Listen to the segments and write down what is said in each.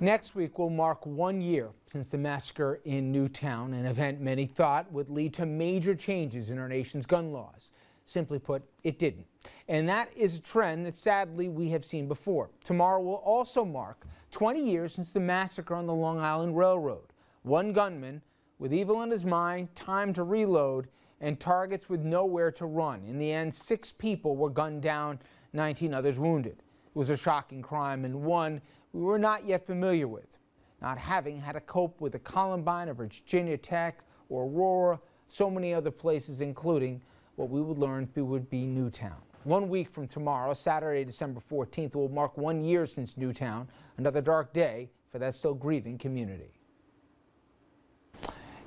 Next week will mark 1 year since the massacre in Newtown, an event many thought would lead to major changes in our nation's gun laws. Simply put, it didn't. And that is a trend that sadly we have seen before. Tomorrow will also mark 20 years since the massacre on the Long Island Railroad. One gunman with evil in his mind, time to reload, and targets with nowhere to run. In the end, 6 people were gunned down, 19 others wounded. It was a shocking crime and one we were not yet familiar with, not having had to cope with the Columbine or Virginia Tech or Aurora, so many other places, including what we would learn would be Newtown. 1 week from tomorrow, Saturday, December 14th, will mark 1 year since Newtown, another dark day for that still grieving community.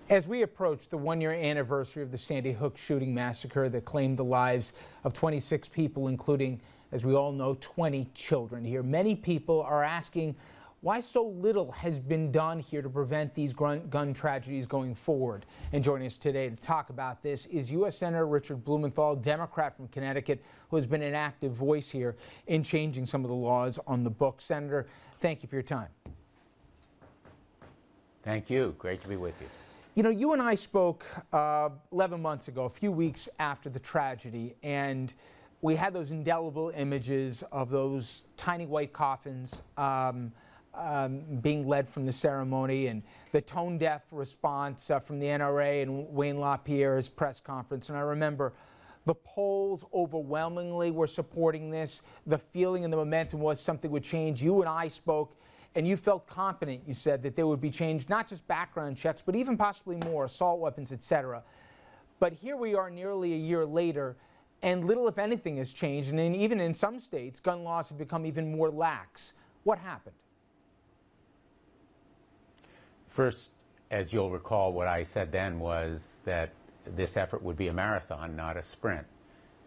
As we approach the 1-year anniversary of the Sandy Hook shooting massacre that claimed the lives of 26 people, including, as we all know, 20 children here, many people are asking why so little has been done here to prevent these gun tragedies going forward. And joining us today to talk about this is U.S. Senator Richard Blumenthal, Democrat from Connecticut, who has been an active voice here in changing some of the laws on the books. Senator, thank you for your time. Thank you. Great to be with you. You know, you and I spoke 11 months ago, a few weeks after the tragedy, and we had those indelible images of those tiny white coffins being led from the ceremony, and the tone-deaf response from the NRA and Wayne LaPierre's press conference. And I remember the polls overwhelmingly were supporting this. The feeling and the momentum was something would change. You and I spoke, and you felt confident, you said, that there would be change, not just background checks, but even possibly more, assault weapons, etc. But here we are nearly a year later, and little, if anything, has changed. And even in some states, gun laws have become even more lax. What happened? First, as you'll recall, what I said then was that this effort would be a marathon, not a sprint,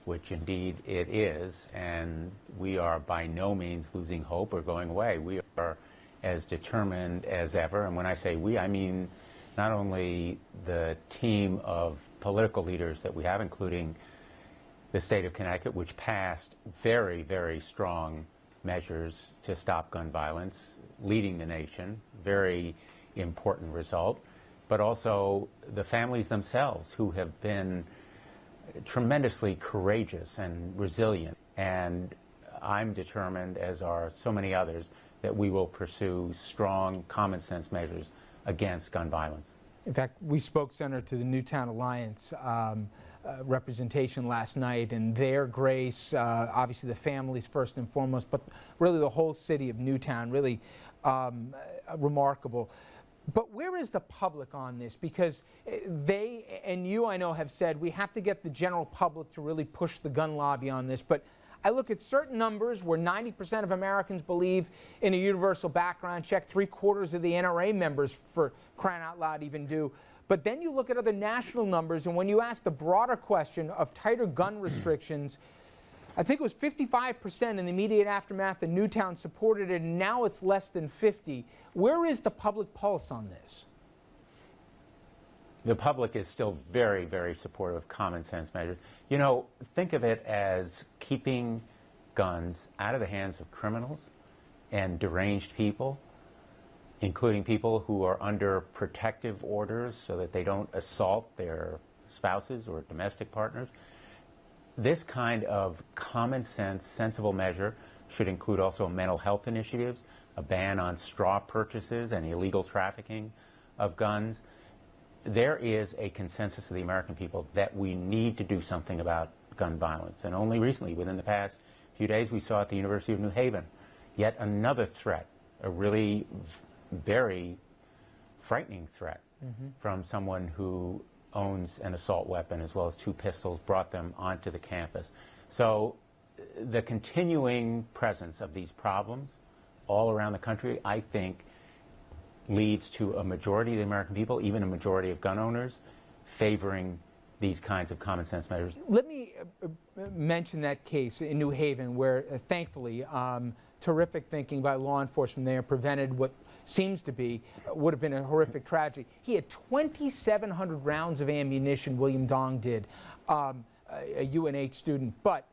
which indeed it is. And we are by no means losing hope or going away. We are as determined as ever. And when I say we, I mean not only the team of political leaders that we have, including the state of Connecticut, which passed very, very strong measures to stop gun violence, leading the nation, very important result, but also the families themselves who have been tremendously courageous and resilient. And I'm determined, as are so many others, that we will pursue strong common sense measures against gun violence. In fact, we spoke, Senator, to the Newtown Alliance representation last night, and their grace, obviously the families first and foremost, but really the whole city of Newtown, really remarkable. But where is the public on this? Because they, and you, I know, have said we have to get the general public to really push the gun lobby on this. But I look at certain numbers where 90% of Americans believe in a universal background check, 3/4 of the NRA members, for crying out loud, even do. But then you look at other national numbers, and when you ask the broader question of tighter gun restrictions, I think it was 55% in the immediate aftermath of Newtown supported it, and now it's less than 50. Where is the public pulse on this? The public is still very, very supportive of common sense measures. You know, think of it as keeping guns out of the hands of criminals and deranged people, including people who are under protective orders so that they don't assault their spouses or domestic partners. This kind of common sense, sensible measure should include also mental health initiatives, a ban on straw purchases and illegal trafficking of guns. There is a consensus of the American people that we need to do something about gun violence. And only recently, within the past few days, we saw at the University of New Haven yet another threat, a really very frightening threat from someone who owns an assault weapon as well as 2 pistols, brought them onto the campus. So the continuing presence of these problems all around the country, I think, leads to a majority of the American people, even a majority of gun owners, favoring these kinds of common sense measures. Let me mention that case in New Haven where, thankfully, terrific thinking by law enforcement there prevented what seems to be, would have been a horrific tragedy. He had 2,700 rounds of ammunition, William Dong did, a UNH student. But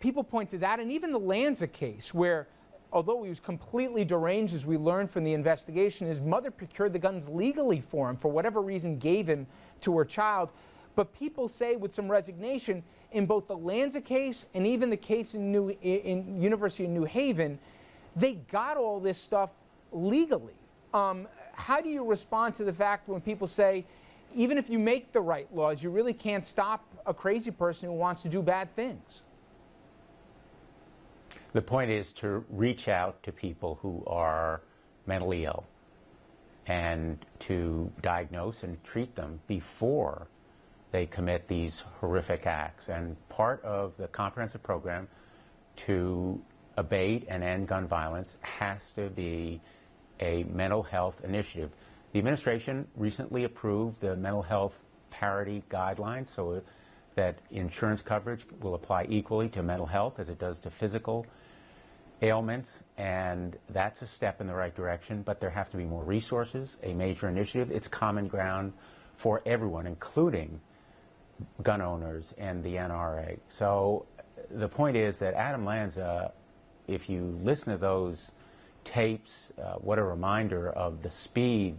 people point to that, and even the Lanza case where although he was completely deranged, as we learned from the investigation, his mother procured the guns legally for him, for whatever reason gave him to her child. But people say with some resignation, in both the Lanza case and even the case in University of New Haven, they got all this stuff legally. How do you respond to the fact when people say, even if you make the right laws, you really can't stop a crazy person who wants to do bad things? The point is to reach out to people who are mentally ill and to diagnose and treat them before they commit these horrific acts. And part of the comprehensive program to abate and end gun violence has to be a mental health initiative. The administration recently approved the mental health parity guidelines so that insurance coverage will apply equally to mental health as it does to physical ailments, and that's a step in the right direction, but there have to be more resources, a major initiative. It's common ground for everyone, including gun owners and the NRA. So the point is that Adam Lanza, if you listen to those tapes, what a reminder of the speed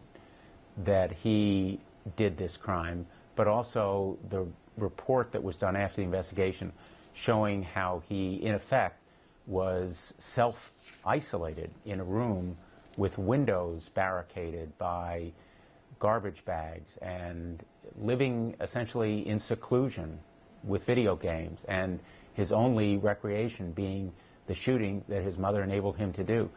that he did this crime, but also the report that was done after the investigation showing how he, in effect, was self-isolated in a room with windows barricaded by garbage bags and living essentially in seclusion with video games, and his only recreation being the shooting that his mother enabled him to do.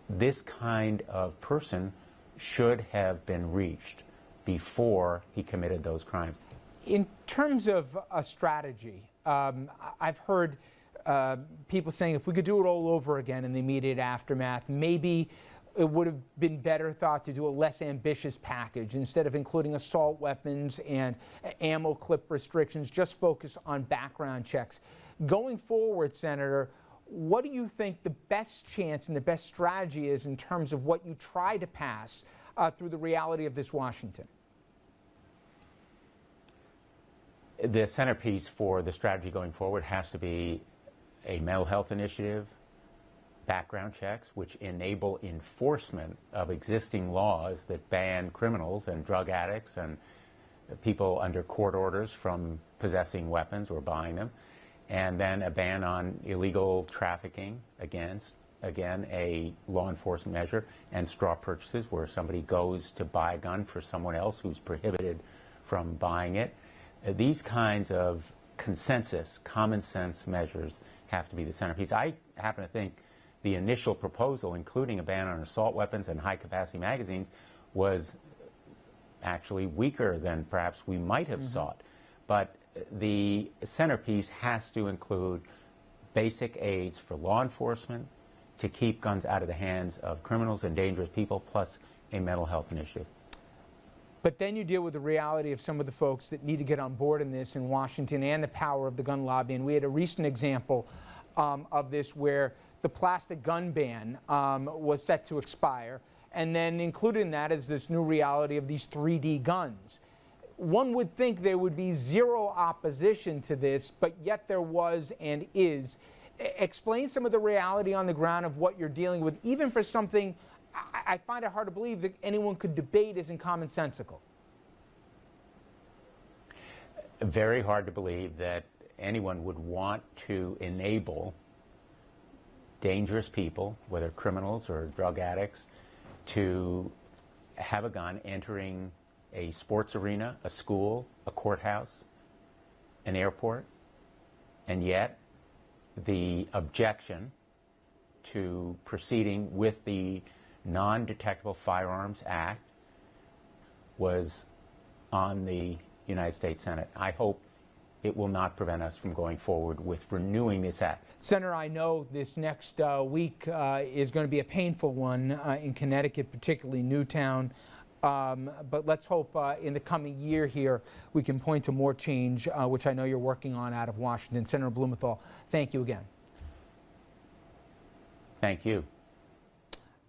This kind of person should have been reached before he committed those crimes. In terms of a strategy, I've heard people saying if we could do it all over again in the immediate aftermath, maybe it would have been better thought to do a less ambitious package. Instead of including assault weapons and ammo clip restrictions, just focus on background checks. Going forward, Senator, what do you think the best chance and the best strategy is in terms of what you try to pass through the reality of this Washington? The centerpiece for the strategy going forward has to be a mental health initiative, background checks, which enable enforcement of existing laws that ban criminals and drug addicts and people under court orders from possessing weapons or buying them, and then a ban on illegal trafficking against, again, a law enforcement measure, and straw purchases where somebody goes to buy a gun for someone else who's prohibited from buying it. These kinds of consensus, common sense measures have to be the centerpiece. I happen to think the initial proposal, including a ban on assault weapons and high-capacity magazines, was actually weaker than perhaps we might have sought. But the centerpiece has to include basic aids for law enforcement to keep guns out of the hands of criminals and dangerous people, plus a mental health initiative. But then you deal with the reality of some of the folks that need to get on board in this in Washington and the power of the gun lobby. And we had a recent example of this where the plastic gun ban was set to expire. And then included in that is this new reality of these 3D guns. One would think there would be zero opposition to this, but yet there was and is. Explain some of the reality on the ground of what you're dealing with, even for something I find it hard to believe that anyone could debate isn't commonsensical. Very hard to believe that anyone would want to enable dangerous people, whether criminals or drug addicts, to have a gun entering a sports arena, a school, a courthouse, an airport, and yet the objection to proceeding with the Non-Detectable Firearms Act was on the United States Senate. I hope it will not prevent us from going forward with renewing this act. Senator, I know this next week is going to be a painful one in Connecticut, particularly Newtown. But let's hope in the coming year here we can point to more change, which I know you're working on out of Washington. Senator Blumenthal, thank you again. Thank you.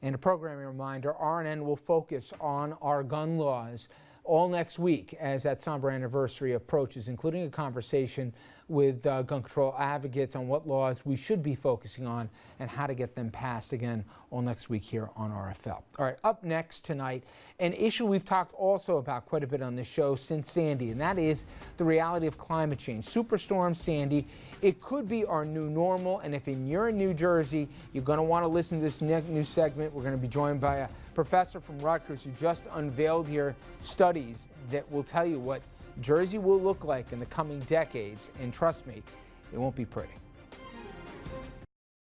And a programming reminder, RNN will focus on our gun laws. all next week as that somber anniversary approaches, including a conversation with gun control advocates on what laws we should be focusing on and how to get them passed, again, all next week here on RFL. All right, up next tonight, an issue we've talked also about quite a bit on this show since Sandy, and that is the reality of climate change. Superstorm Sandy, it could be our new normal, and if you're in New Jersey, you're going to want to listen to this new segment. We're going to be joined by a professor from Rutgers who just unveiled here studies that will tell you what Jersey will look like in the coming decades, and trust me, it won't be pretty.